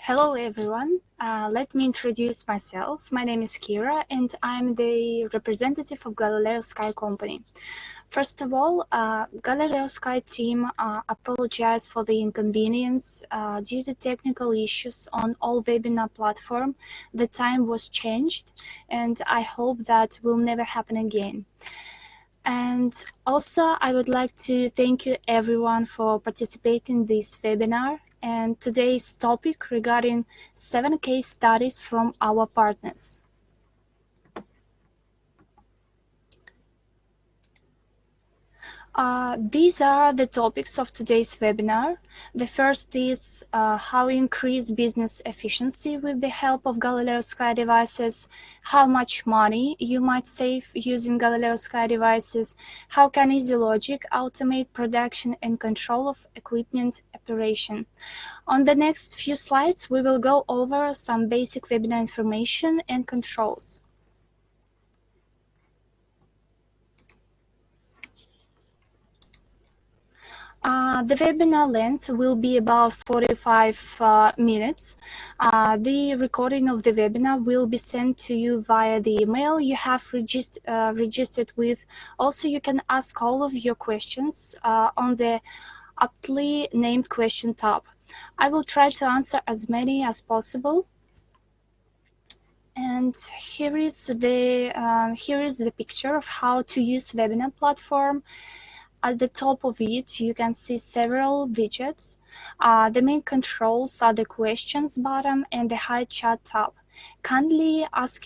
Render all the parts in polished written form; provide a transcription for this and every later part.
Hello everyone. Let me introduce myself. My name is Kira and I'm the representative of Galileosky company. First of all, Galileosky team apologize for the inconvenience due to technical issues on all webinar platform. The time was changed and I hope that will never happen again. And also, I would like to thank you everyone for participating in this webinar and today's topic regarding 7 case studies from our partners. These are the topics of today's webinar. The first is how increase business efficiency with the help of Galileosky devices, how much money you might save using Galileosky devices, how can Easy Logic automate production and control of equipment operation. On the next few slides, we will go over some basic webinar information and controls. The webinar length will be about 45 minutes. The recording of the webinar will be sent to you via the email you have registered with. Also, you can ask all of your questions on the aptly named question tab. I will try to answer as many as possible. And here is the picture of how to use webinar platform. At the top of it, you can see several widgets. The main controls are the questions button and the hide chat tab. Kindly ask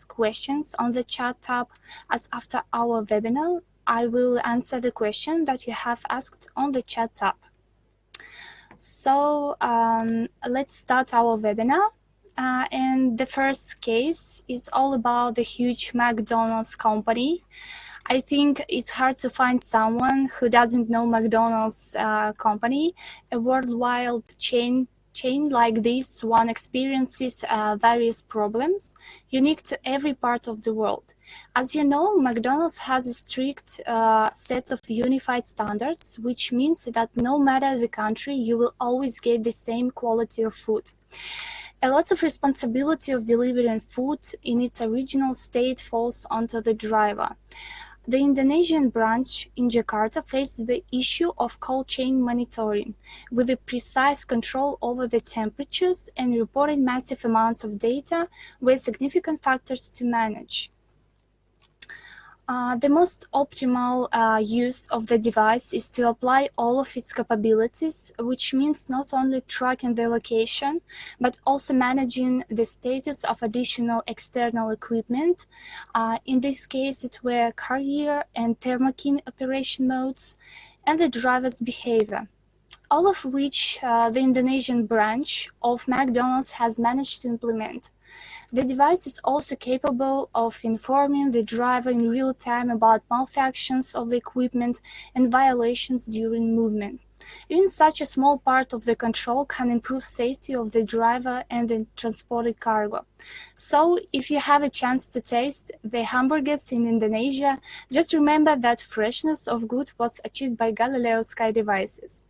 questions on the chat tab, as after our webinar, I will answer the question that you have asked on the chat tab. So let's start our webinar. And the first case is all about the huge McDonald's company. I think it's hard to find someone who doesn't know McDonald's company. A worldwide chain like this one experiences various problems unique to every part of the world. As you know, McDonald's has a strict set of unified standards, which means that no matter the country, you will always get the same quality of food. A lot of responsibility of delivering food in its original state falls onto the driver. The Indonesian branch in Jakarta faced the issue of cold chain monitoring, with a precise control over the temperatures and reporting massive amounts of data were significant factors to manage. The most optimal use of the device is to apply all of its capabilities, which means not only tracking the location, but also managing the status of additional external equipment. In this case, it were carrier and thermokine operation modes, and the driver's behavior, all of which the Indonesian branch of McDonald's has managed to implement. The device is also capable of informing the driver in real time about malfunctions of the equipment and violations during movement. Even such a small part of the control can improve safety of the driver and the transported cargo. So, if you have a chance to taste the hamburgers in Indonesia, just remember that freshness of good was achieved by Galileosky devices.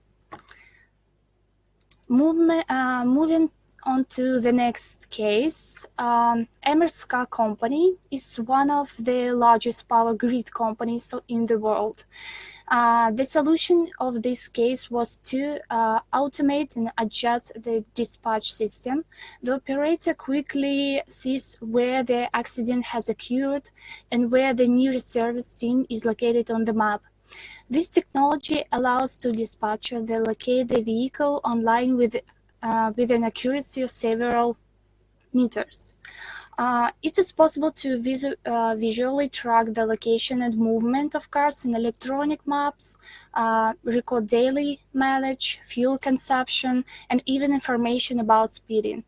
Moving on to the next case, Emerska company is one of the largest power grid companies in the world. The solution of this case was to automate and adjust the dispatch system. The operator quickly sees where the accident has occurred and where the nearest service team is located on the map. This technology allows the dispatcher to locate the vehicle online with an accuracy of several meters. It is possible to visually track the location and movement of cars in electronic maps, record daily mileage, fuel consumption, and even information about speeding.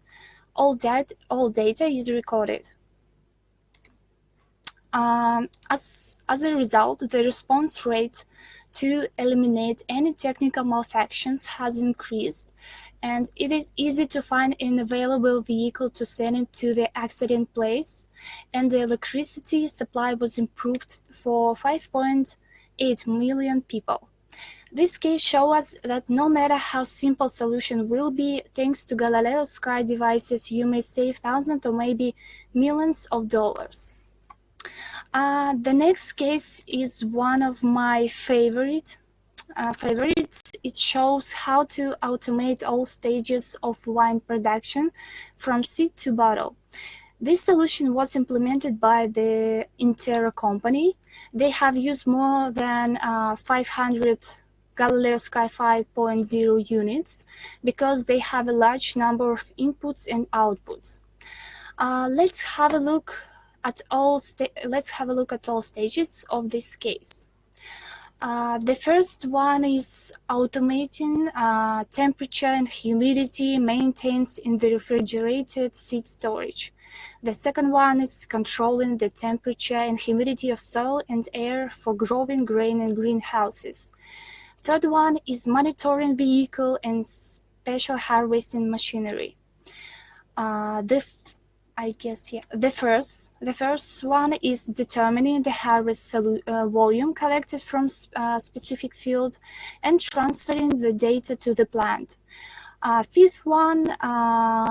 All data is recorded. As a result, the response rate to eliminate any technical malfunctions has increased, and it is easy to find an available vehicle to send it to the accident place, and the electricity supply was improved for 5.8 million people. This case shows us that no matter how simple solution will be, thanks to Galileosky devices, you may save thousands or maybe millions of dollars. The next case is one of my favorites. It shows how to automate all stages of wine production from seed to bottle. This solution was implemented by the Intero company. They have used more than 500 Galileosky 5.0 units because they have a large number of inputs and outputs. Let's have a look at all stages of this case. The first one is automating temperature and humidity maintains in the refrigerated seed storage. The second one is controlling the temperature and humidity of soil and air for growing grain in greenhouses. Third one is monitoring vehicle and special harvesting machinery. The first one is determining the harvest volume collected from a specific field and transferring the data to the plant. Fifth one,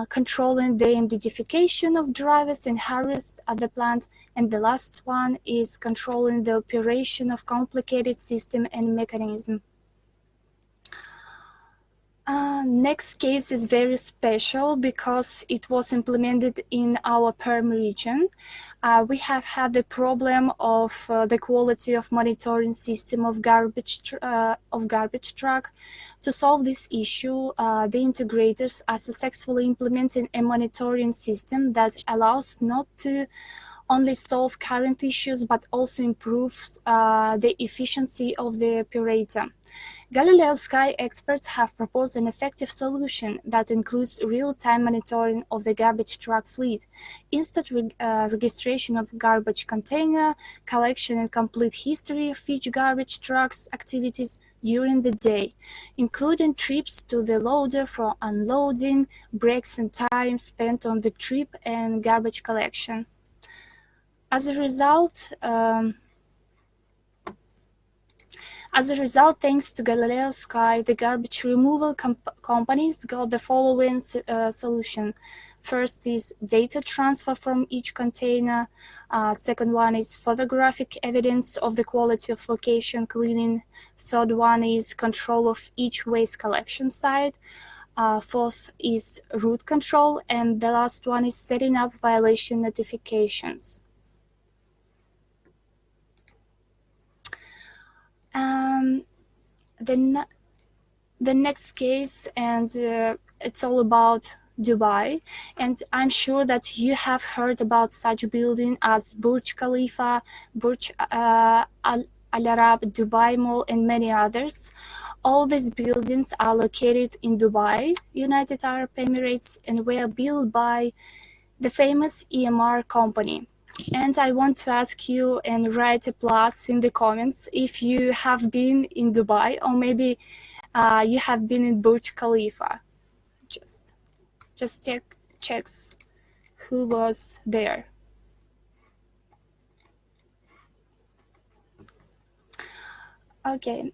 controlling the identification of drivers and harvest at the plant. And the last one is controlling the operation of complicated system and mechanism. Next case is very special because it was implemented in our Perm region. We have had the problem of the quality of monitoring system of garbage truck. To solve this issue, the integrators are successfully implementing a monitoring system that allows not to only solve current issues but also improves the efficiency of the operator. Galileosky experts have proposed an effective solution that includes real-time monitoring of the garbage truck fleet, instant registration of garbage container, collection and complete history of each garbage truck's activities during the day, including trips to the loader for unloading, breaks and time spent on the trip and garbage collection. As a result, thanks to Galileosky, the garbage removal companies got the following solution. First is data transfer from each container. Second one is photographic evidence of the quality of location cleaning. Third one is control of each waste collection site. Fourth is route control. And the last one is setting up violation notifications. The next case, and it's all about Dubai, and I'm sure that you have heard about such building as Burj Khalifa, Burj Al Arab, Dubai Mall, and many others. All these buildings are located in Dubai, United Arab Emirates, and were built by the famous EMR company. And I want to ask you and write a plus in the comments if you have been in Dubai or maybe you have been in Burj Khalifa. Just checks who was there. Okay,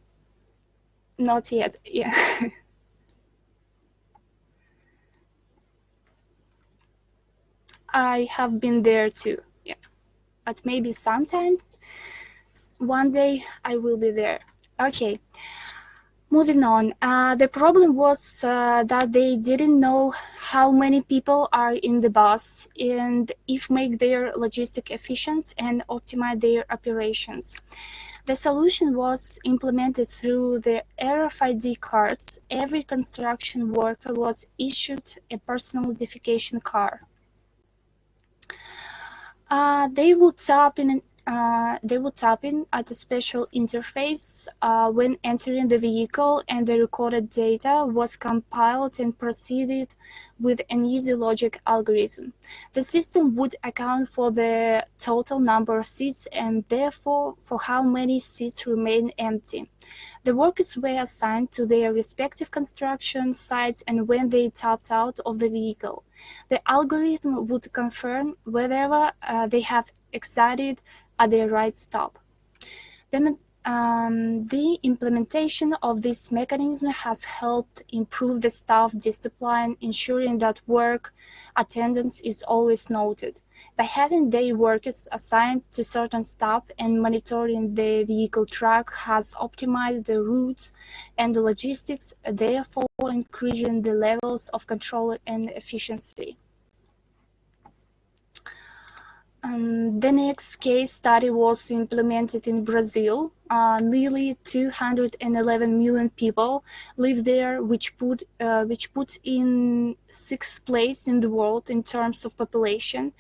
not yet. Yeah. I have been there too. But maybe sometimes, one day I will be there. Okay, moving on. The problem was that they didn't know how many people are in the bus and if make their logistic efficient and optimize their operations. The solution was implemented through the RFID cards. Every construction worker was issued a personal identification card. They would tap in at a special interface when entering the vehicle, and the recorded data was compiled and proceeded with an easy logic algorithm. The system would account for the total number of seats and therefore for how many seats remain empty. The workers were assigned to their respective construction sites, and when they tapped out of the vehicle, the algorithm would confirm whether they have exited at the right stop. The implementation of this mechanism has helped improve the staff discipline, ensuring that work attendance is always noted. By having day workers assigned to certain staff and monitoring the vehicle track has optimized the routes and the logistics, therefore increasing the levels of control and efficiency. The next case study was implemented in Brazil. Nearly 211 million people live there, which puts in sixth place in the world in terms of population.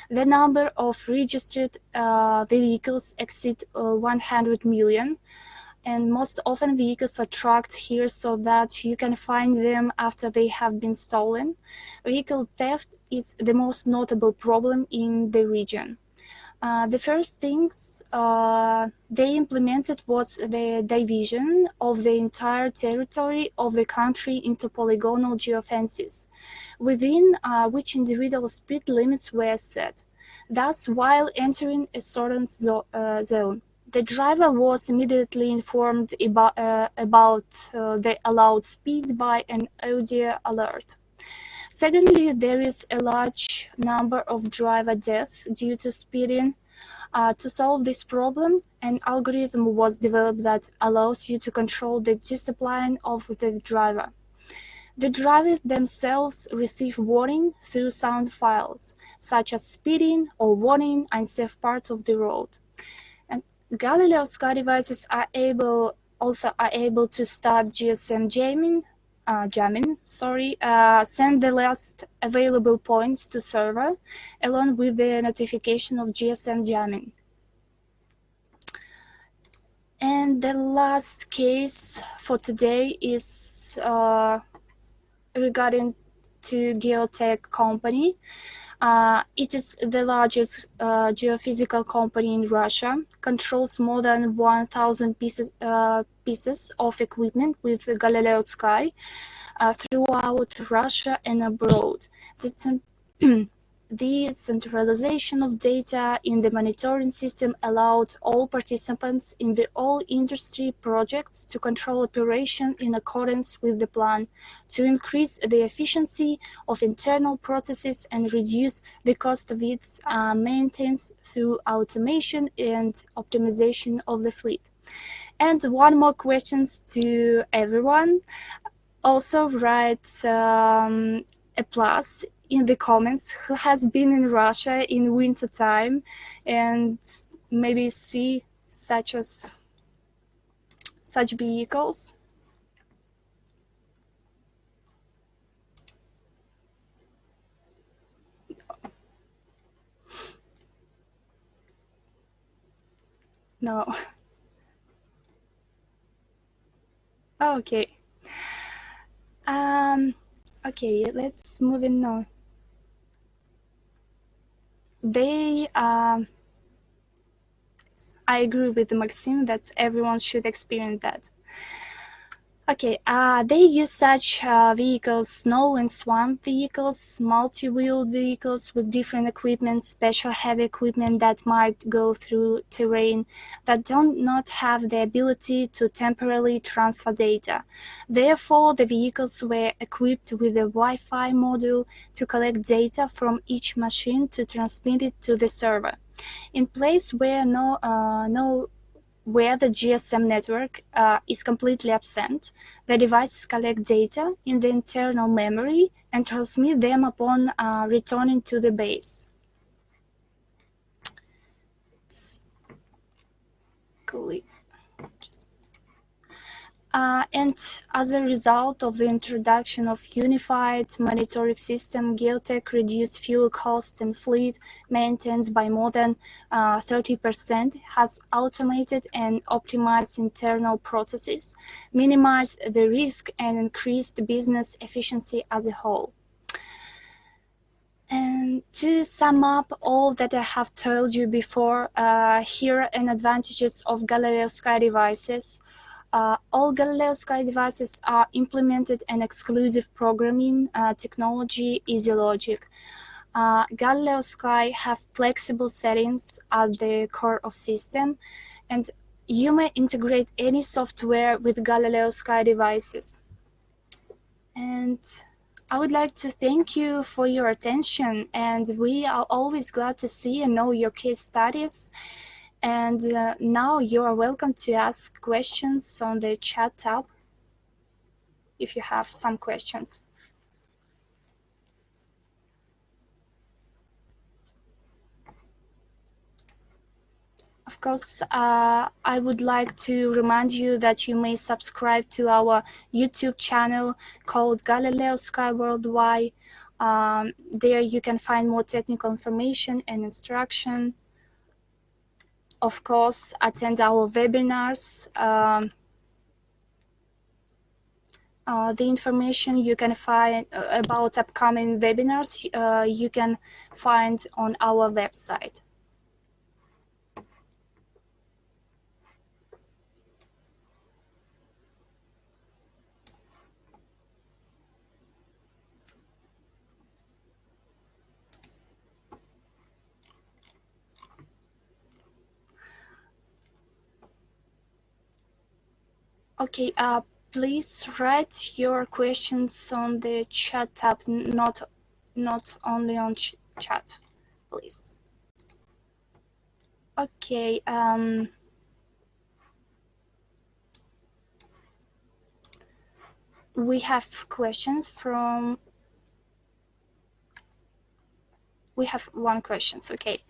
The number of registered vehicles exceed 100 million. And most often vehicles are tracked here so that you can find them after they have been stolen. Vehicle theft is the most notable problem in the region. The first things they implemented was the division of the entire territory of the country into polygonal geofences, within which individual speed limits were set. Thus, while entering a certain zone, the driver was immediately informed about the allowed speed by an audio alert. Secondly, there is a large number of driver deaths due to speeding. To solve this problem, an algorithm was developed that allows you to control the discipline of the driver. The drivers themselves receive warning through sound files, such as speeding or warning unsafe part of the road. And Galileosky devices are able to start GSM jamming, send the last available points to server, along with the notification of GSM jamming. And the last case for today is regarding to Geotech company. It is the largest geophysical company in Russia, controls more than 1,000 pieces of equipment with Galileosky throughout Russia and abroad. The centralization of data in the monitoring system allowed all participants in the all-industry projects to control operation in accordance with the plan, to increase the efficiency of internal processes and reduce the cost of its maintenance through automation and optimization of the fleet. And one more question to everyone. Also write a plus in the comments who has been in Russia in winter time and maybe see such vehicles. No. Okay. Okay, let's move in now. I agree with Maxim that everyone should experience that. Okay, they use such vehicles, snow and swamp vehicles, multi-wheel vehicles with different equipment, special heavy equipment that might go through terrain that do not have the ability to temporarily transfer data. Therefore, the vehicles were equipped with a Wi-Fi module to collect data from each machine to transmit it to the server. In place where where the GSM network is completely absent, the devices collect data in the internal memory and transmit them upon returning to the base. And as a result of the introduction of unified monitoring system, Geotech reduced fuel costs and fleet maintenance by more than 30%, has automated and optimized internal processes, minimized the risk, and increased business efficiency as a whole. And to sum up all that I have told you before, here are an advantages of Galileosky devices. All Galileosky devices are implemented an exclusive programming technology, Easy Logic. Galileosky have flexible settings at the core of system, and You may integrate any software with Galileosky devices. And I would like to thank you for your attention, and we are always glad to see and know your case studies. And now you are welcome to ask questions on the chat tab if you have some questions. Of course, I would like to remind you that you may subscribe to our YouTube channel called Galileosky Worldwide. There you can find more technical information and instruction. Of course, attend our webinars. The information you can find about upcoming webinars you can find on our website. Okay, please write your questions on the chat tab, not only on chat, please. Okay. We have questions from. We have one question. Okay.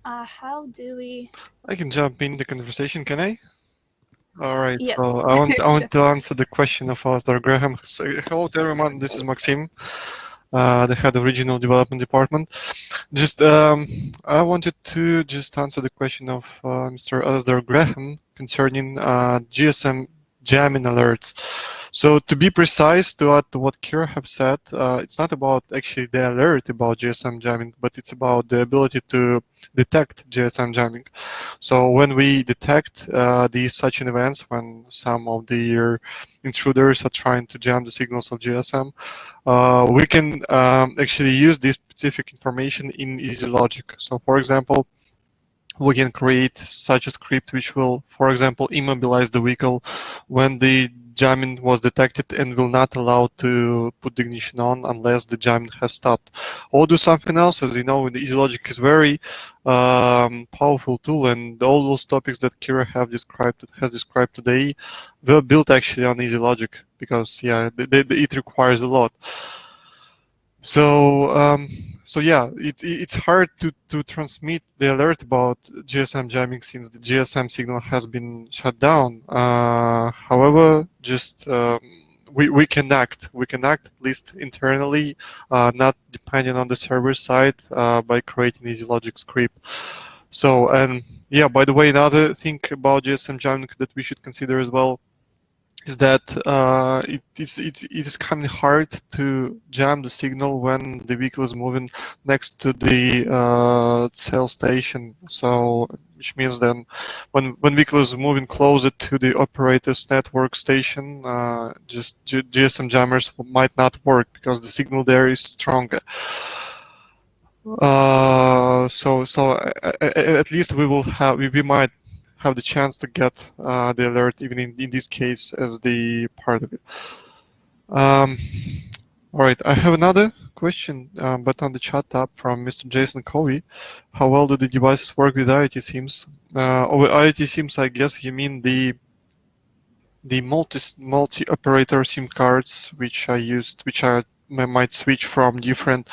How do we? I can jump in the conversation, can I? All right. Yes. So I want to answer the question of Alistair Graham. So, hello to everyone. This is Maxim, the head of regional development department. Just I wanted to just answer the question of Mr. Alistair Graham concerning GSM jamming alerts. So to be precise, to add to what Kira have said, it's not about actually the alert about GSM jamming, but it's about the ability to detect GSM jamming. So when we detect these such events, when some of the intruders are trying to jam the signals of GSM, we can actually use this specific information in EasyLogic. So for example, we can create such a script which will, for example, immobilize the vehicle when the jamming was detected and will not allow to put the ignition on unless the jamming has stopped. Or do something else. As you know, the EasyLogic is very powerful tool, and all those topics that Kira has described today were built actually on EasyLogic because it requires a lot. So yeah, it's hard to transmit the alert about GSM jamming since the GSM signal has been shut down. However, just we can act at least internally, not depending on the server side, by creating EasyLogic script. So, and yeah, by the way, another thing about GSM jamming that we should consider as well is that it is kind of hard to jam the signal when the vehicle is moving next to the cell station. So, which means then when vehicle is moving closer to the operator's network station, just GSM jammers might not work because the signal there is stronger. So at least we might have the chance to get the alert even in this case as the part of it. All right, I have another question, but on the chat tab from Mr. Jason Covey. How well do the devices work with IoT SIMs? With IoT SIMs, I guess you mean the multi-operator SIM cards which I might switch from different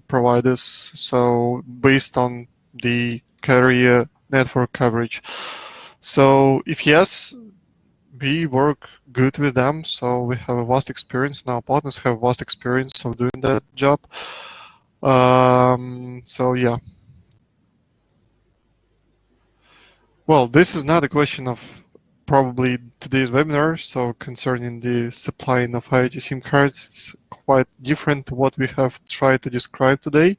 providers. So based on the carrier network coverage. So if yes, we work good with them. So we have a vast experience, and our partners have vast experience of doing that job. So yeah. Well, this is not a question of probably today's webinar. So concerning the supplying of IoT SIM cards, it's quite different to what we have tried to describe today.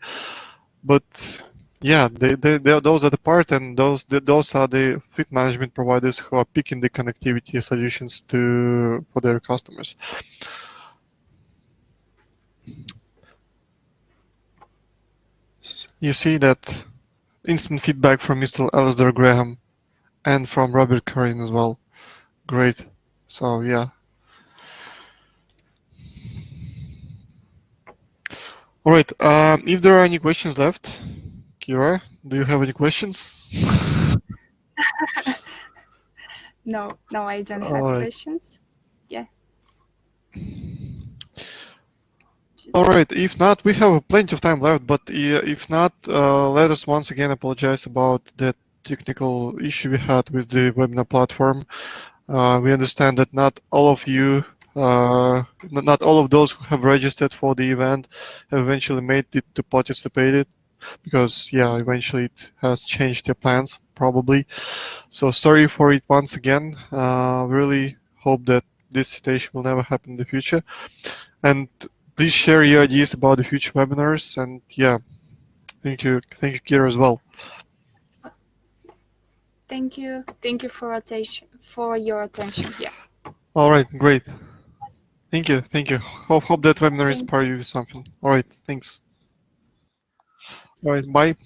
But yeah, those are the part, and those are the fleet management providers who are picking the connectivity solutions for their customers. You see that instant feedback from Mr. Alistair Graham and from Robert Curran as well. Great. So yeah. All right. If there are any questions left, Kira, do you have any questions? No, I don't All have right. questions. Yeah. All Just right. If not, we have plenty of time left. But if not, let us once again apologize about that technical issue we had with the webinar platform. We understand that not all of you, not all of those who have registered for the event have eventually made it to participate it, because yeah, eventually it has changed their plans probably. So sorry for it once again. Really hope that this situation will never happen in the future. And please share your ideas about the future webinars. And yeah, thank you, Kira, as well. thank you. Thank you for your attention. Yeah. All right, great. Thank you, thank you. Hope that webinar Thank inspired you with something. All right, thanks. All right, bye.